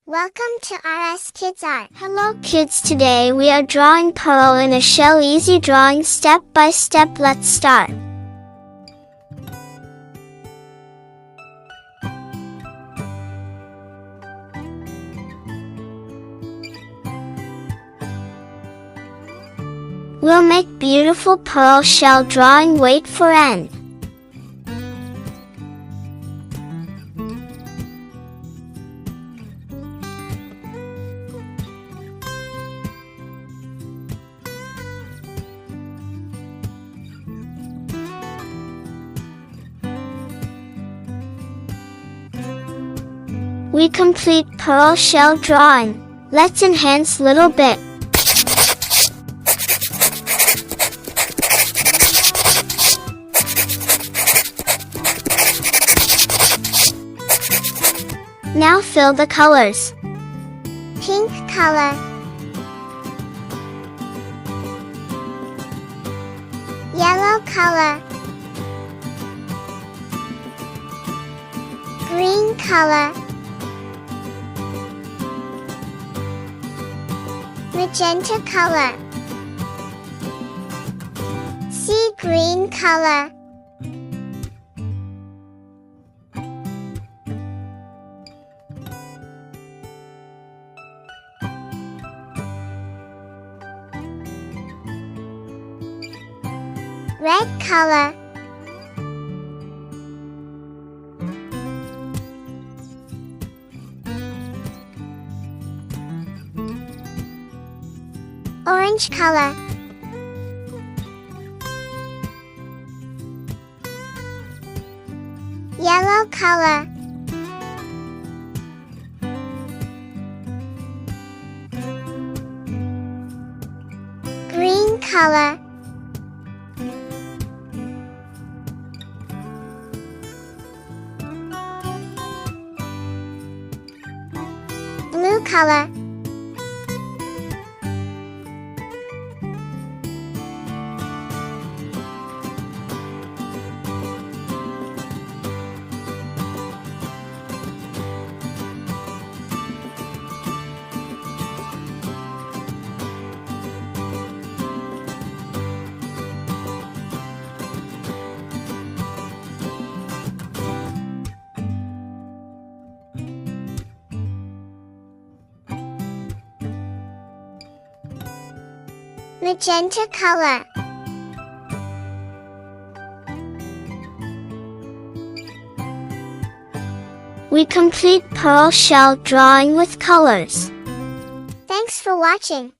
Welcome to RS Kids Art. Hello kids, today we are drawing pearl in a shell. Easy drawing step by step. Let's start. We'll make beautiful pearl shell drawing. Wait for end. We complete pearl shell drawing. Let's enhance little bit. Now fill the colors. Pink color, yellow color, green color, magenta color, sea green color, red color, orange color, yellow color, green color, blue color, magenta color, we complete pearl shell drawing with colors. Thanks for watching.